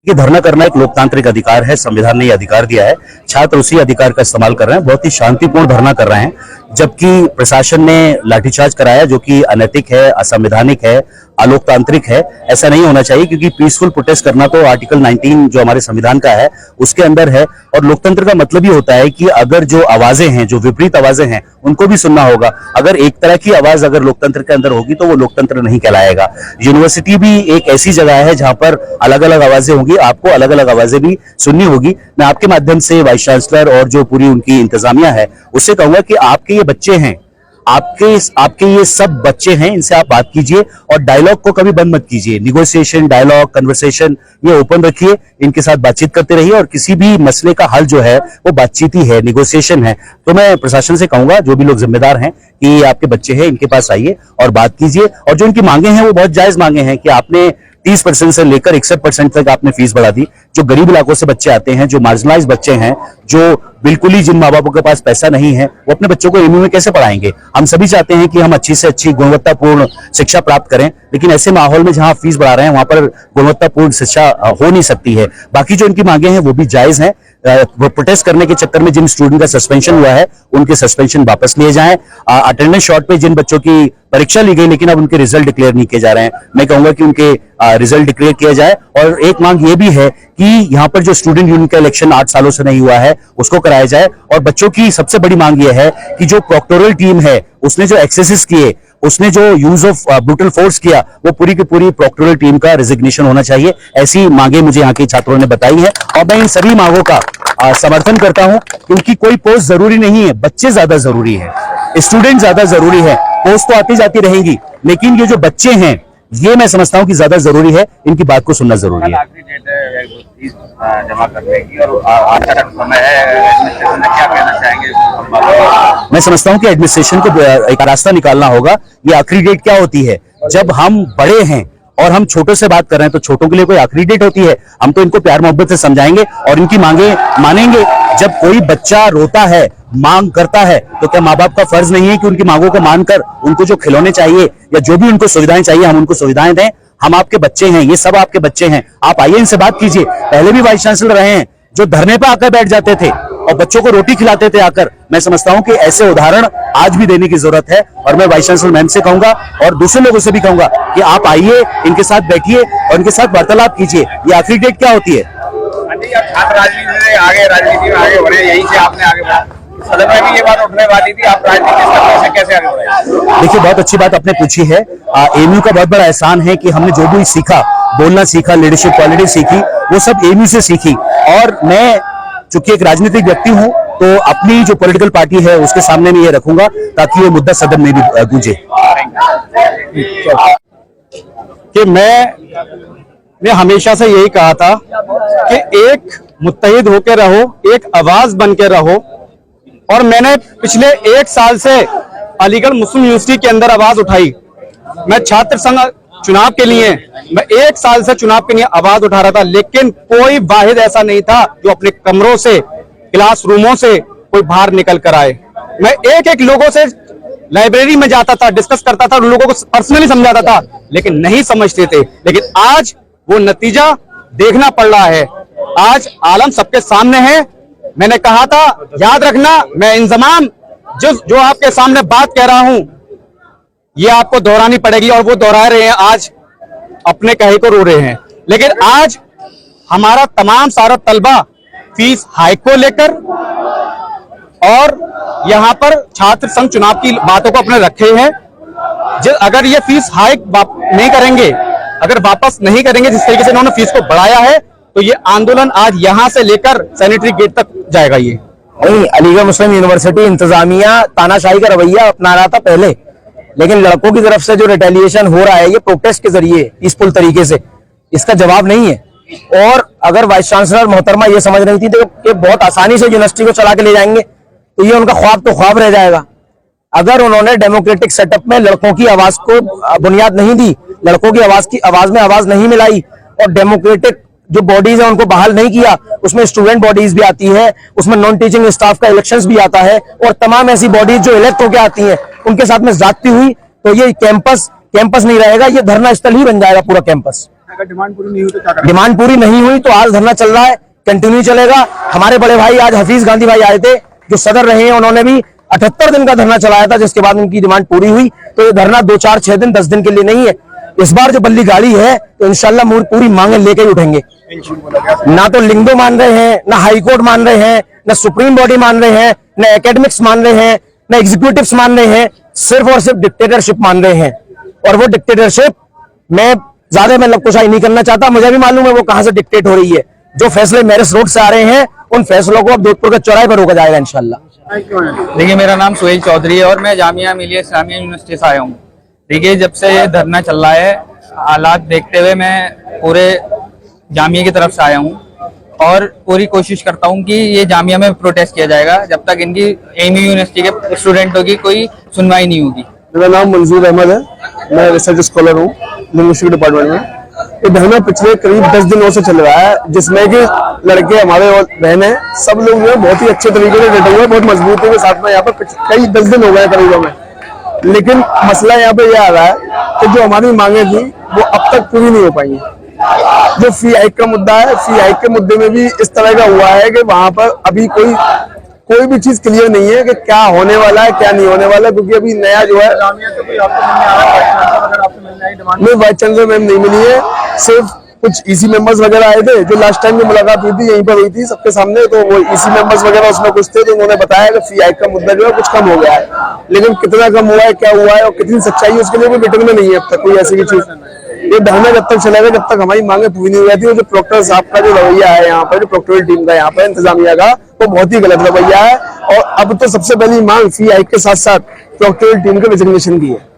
ये धरना करना एक लोकतांत्रिक अधिकार है, संविधान ने ये अधिकार दिया है। छात्र उसी अधिकार का इस्तेमाल कर रहे हैं, बहुत ही शांतिपूर्ण धरना कर रहे हैं, जबकि प्रशासन ने लाठीचार्ज कराया जो कि अनैतिक है, असंवैधानिक है, अलोकतांत्रिक है। ऐसा नहीं होना चाहिए, क्योंकि पीसफुल प्रोटेस्ट करना तो आर्टिकल 19 जो हमारे संविधान का है उसके अंदर है। और लोकतंत्र का मतलब ही होता है कि अगर जो आवाजें हैं, जो विपरीत आवाजें हैं, उनको भी सुनना होगा। अगर एक तरह की आवाज अगर लोकतंत्र के अंदर होगी तो वो लोकतंत्र नहीं कहलाएगा। यूनिवर्सिटी भी एक ऐसी जगह है जहां पर अलग अलग आवाजें होंगी, आपको अलग अलग आवाजें भी सुननी होगी। मैं आपके माध्यम से वाइस चांसलर और जो पूरी उनकी इंतजामिया है उससे कहूंगा कि आपके ये बच्चे हैं, आपके ये सब बच्चे हैं, इनसे आप बात कीजिए और डायलॉग को कभी बंद मत कीजिए। निगोशिएशन, डायलॉग, कन्वर्सेशन ये ओपन रखिए, इनके साथ बातचीत करते रहिए और किसी भी मसले का हल जो है वो बातचीत ही है, निगोशिएशन है। तो मैं प्रशासन से कहूंगा, जो भी लोग जिम्मेदार हैं, कि आपके बच्चे हैं, इनके पास आइए और बात कीजिए। और जो इनकी मांगे हैं वो बहुत जायज मांगे हैं कि आपने 30% से लेकर 61% तक आपने फीस बढ़ा दी। जो गरीब इलाकों से बच्चे आते हैं, जो मार्जिनलाइज बच्चे हैं, जो बिल्कुल ही जिन माँ बापों के पास पैसा नहीं है, वो अपने बच्चों को एमयू में कैसे पढ़ाएंगे। हम सभी चाहते हैं कि हम अच्छी से अच्छी गुणवत्तापूर्ण शिक्षा प्राप्त करें, लेकिन ऐसे माहौल में जहां फीस बढ़ा रहे हैं वहां पर गुणवत्तापूर्ण शिक्षा हो नहीं सकती है। बाकी जो इनकी मांगे हैं वो भी जायज हैं। वो प्रोटेस्ट करने के चक्कर में जिन स्टूडेंट का सस्पेंशन हुआ है उनके सस्पेंशन वापस लिए जाएं। अटेंडेंस शॉर्ट पे जिन बच्चों की परीक्षा ली गई लेकिन अब उनके रिजल्ट डिक्लेयर नहीं किए जा रहे हैं, मैं कहूंगा कि उनके रिजल्ट डिक्लेयर किया जाए। और एक मांग ये भी है कि यहाँ पर जो स्टूडेंट यूनियन का इलेक्शन 8 सालों से नहीं हुआ है उसको कराया जाए। और बच्चों की सबसे बड़ी मांग ये है कि जो प्रोक्टोरल टीम है उसने जो एक्सेसेस किए, उसने जो यूज ऑफ ब्रूटल फोर्स किया, वो पूरी की पूरी प्रोक्टोरल टीम का रिजिग्नेशन होना चाहिए। ऐसी मांगे मुझे यहाँ के छात्रों ने बताई है और मैं इन सभी मांगों का समर्थन करता हूं, क्योंकि कोई पोस्ट जरूरी नहीं है, बच्चे ज्यादा जरूरी है, स्टूडेंट ज्यादा जरूरी है। पोस्ट तो आती जाती रहेंगी, लेकिन ये जो बच्चे हैं ये मैं समझता हूं कि ज्यादा जरूरी है, इनकी बात को सुनना जरूरी है। आखिरी डेट है फीस जमा करने की और आज का समय है, क्या कहना चाहेंगे? मैं समझता हूं कि एडमिनिस्ट्रेशन को एक रास्ता निकालना होगा। ये आखिरी डेट क्या होती है? जब हम बड़े हैं और हम छोटों से बात कर रहे हैं तो छोटों के लिए कोई आखिरी डेट होती है? हम तो इनको प्यार मोहब्बत से समझाएंगे और इनकी मांगे मानेंगे। जब कोई बच्चा रोता है, मांग करता है, तो क्या माँ बाप का फर्ज नहीं है कि उनकी मांगों को मानकर उनको जो खिलौने चाहिए या जो भी उनको सुविधाएं चाहिए हम उनको सुविधाएं दें? हम आपके बच्चे हैं, ये सब आपके बच्चे हैं, आप आइए इनसे बात कीजिए। पहले भी वाइस चांसलर रहे हैं जो धरने पर आकर बैठ जाते थे और बच्चों को रोटी खिलाते थे आकर। मैं समझता हूं कि ऐसे उदाहरण आज भी देने की जरूरत है और मैं वाइस चांसलर मैम से कहूंगा और दूसरे लोगों से भी कहूंगा कि आप आइए, इनके साथ बैठिए और इनके साथ वार्तालाप कीजिए। ये आखिरी डेट क्या होती है? छात्र राजनीति में आगे बढ़े, यहीं से आपने आगे बढ़ा, सदन में भी ये बात उठने वाली थी, आप राजनीति से कैसे आगे बढ़े? देखिए, बहुत अच्छी बात आपने पूछी है। एमयू का बहुत बड़ा एहसान है कि हमने जो भी सीखा, बोलना सीखा, लीडरशिप क्वालिटी सीखी, वो सब एमयू से सीखी। और मैं चूंकि एक राजनीतिक व्यक्ति हूं तो अपनी जो पॉलिटिकल पार्टी है उसके सामने में ये रखूंगा ताकि ये मुद्दा सदन में भी गूंजे। कि मैंने हमेशा से यही कहा था कि एक मुत्तहिद होकर रहो, एक आवाज बन के रहो। और मैंने पिछले 1 साल से अलीगढ़ मुस्लिम यूनिवर्सिटी के अंदर आवाज उठाई। मैं छात्र संघ चुनाव के लिए, मैं 1 साल से चुनाव के लिए आवाज उठा रहा था, लेकिन कोई वाहिद ऐसा नहीं था जो अपने कमरों से, क्लासरूमों से कोई बाहर निकल कर आए। मैं एक लोगों से लाइब्रेरी में जाता था, डिस्कस करता था, उन लोगों को पर्सनली समझाता था, लेकिन नहीं समझते थे। लेकिन आज वो नतीजा देखना पड़ रहा है, आज आलम सबके सामने है। मैंने कहा था, याद रखना, मैं इंजमाम जो आपके सामने बात कह रहा हूं ये आपको दोहरानी पड़ेगी, और वो दोहरा रहे हैं, आज अपने कहे को रो रहे हैं। लेकिन आज हमारा तमाम सारा तलबा फीस हाइक को लेकर और यहां पर छात्र संघ चुनाव की बातों को अपने रखे हैं। अगर ये फीस हाइक नहीं करेंगे, अगर वापस नहीं करेंगे जिस तरीके से इन्होंने फीस को बढ़ाया है, तो ये आंदोलन आज यहां से लेकर सैनिटरी गेट तक जाएगा। ये नहीं, अलीगढ़ मुस्लिम यूनिवर्सिटी इंतजामिया तानाशाही का रवैया अपना रहा था पहले, लेकिन लड़कों की तरफ से जो रिटेलिएशन हो रहा है ये प्रोटेस्ट के जरिए पीसफुल तरीके से, इसका जवाब नहीं है। और अगर वाइस चांसलर मोहतरमा ये समझ रही थी तो कि बहुत आसानी से यूनिवर्सिटी को चला के ले जाएंगे, तो ये उनका ख्वाब तो ख्वाब रह जाएगा। अगर उन्होंने डेमोक्रेटिक सेटअप में लड़कों की आवाज को बुनियाद नहीं दी, लड़कों की आवाज में आवाज नहीं मिलाई और डेमोक्रेटिक जो बॉडीज है उनको बहाल नहीं किया, उसमें स्टूडेंट बॉडीज भी आती है, उसमें नॉन टीचिंग स्टाफ का इलेक्शंस भी आता है और तमाम ऐसी बॉडीज जो इलेक्ट होकर आती हैं उनके साथ में ज्यादती हुई, तो ये कैंपस नहीं रहेगा, ये धरना स्थल ही बन जाएगा पूरा कैंपस। अगर डिमांड पूरी नहीं हुई तो क्या करेंगे? डिमांड पूरी नहीं हुई तो आज धरना चल रहा है, कंटिन्यू चलेगा। हमारे बड़े भाई आज हफीज गांधी भाई आए थे जो सदर रहे हैं, उन्होंने भी 78 दिन का धरना चलाया था, जिसके बाद उनकी डिमांड पूरी हुई। तो ये धरना 2, 4, 6 दिन 10 दिन के लिए नहीं है। इस बार जो बल्ली गाड़ी है तो इंशाल्लाह पूरी मांगे लेके ही उठेंगे। ना तो लिंगदो मान रहे हैं, ना हाई कोर्ट मान रहे हैं, ना सुप्रीम बॉडी मान रहे हैं, ना एकेडमिक्स मान रहे हैं, ना एग्जीक्यूटिव्स मान रहे हैं, सिर्फ और सिर्फ डिक्टेटरशिप मान रहे हैं। और वो डिक्टेटरशिप मैं ज्यादा लबकुशाई नहीं करना चाहता, मुझे भी मालूम है वो कहां से डिक्टेट हो रही है। जो फैसले मैरिज रोड से आ रहे हैं उन फैसलों को अब जोधपुर के चौराहे पर रोका जाएगा इंशाल्लाह। देखिए, मेरा नाम सुहेल चौधरी है और मैं जामिया मिलिया इस्लामिया यूनिवर्सिटी से आया हूँ। देखिए, जब से ये धरना चल रहा है, हालात देखते हुए मैं पूरे जामिया की तरफ से आया हूँ और पूरी कोशिश करता हूँ कि ये जामिया में प्रोटेस्ट किया जाएगा जब तक इनकी एमयू यूनिवर्सिटी के स्टूडेंटों की कोई सुनवाई नहीं होगी। मेरा नाम मंजूर अहमद है, मैं रिसर्च स्कॉलर हूँ लिंग्विस्टिक डिपार्टमेंट में। ये धरना पिछले करीब 10 दिनों से चल रहा है, जिसमें कि लड़के हमारे और बहनें सब लोग जो है बहुत ही अच्छे तरीके से डटे हुए, बहुत मजबूती के साथ में यहाँ पर कई 10 दिन हो गए करीब में। लेकिन मसला यहाँ पे यह आ रहा है कि जो हमारी मांगे थी वो अब तक पूरी नहीं हो पाई है। जो फी हाइक का मुद्दा है, फी हाइक के मुद्दे में भी इस तरह का हुआ है कि वहां पर अभी कोई भी चीज क्लियर नहीं है कि क्या होने वाला है क्या नहीं होने वाला है, क्योंकि अभी नया जो है नहीं, वाइस चांसलर मैम नहीं मिली है। सिर्फ कुछ ईसी मेंबर्स वगैरह आए थे, जो लास्ट टाइम में मुलाकात हुई थी यहीं पर हुई थी सबके सामने, तो वो ईसी मेंबर्स वगैरह उसमें कुछ थे, तो उन्होंने बताया कि फी हाइक का मुद्दा जो है कुछ कम हो गया है। लेकिन कितना कम हुआ है, क्या हुआ है और कितनी सच्चाई है उसके लिए भी रिटर्न में नहीं है अब तक कोई ऐसी चीज। ये धरना जब तक चलेगा जब तक हमारी मांगे पूरी नहीं हो जाती। जो प्रोक्टर साहब का जो रवैया है यहाँ पर, जो प्रोक्टोरियल टीम का यहाँ पर इंतजामिया का, वो बहुत ही गलत रवैया है। और अब तो सबसे पहली मांग फी हाइक के साथ साथ प्रोक्टोरियल टीम के रिजिग्नेशन की है।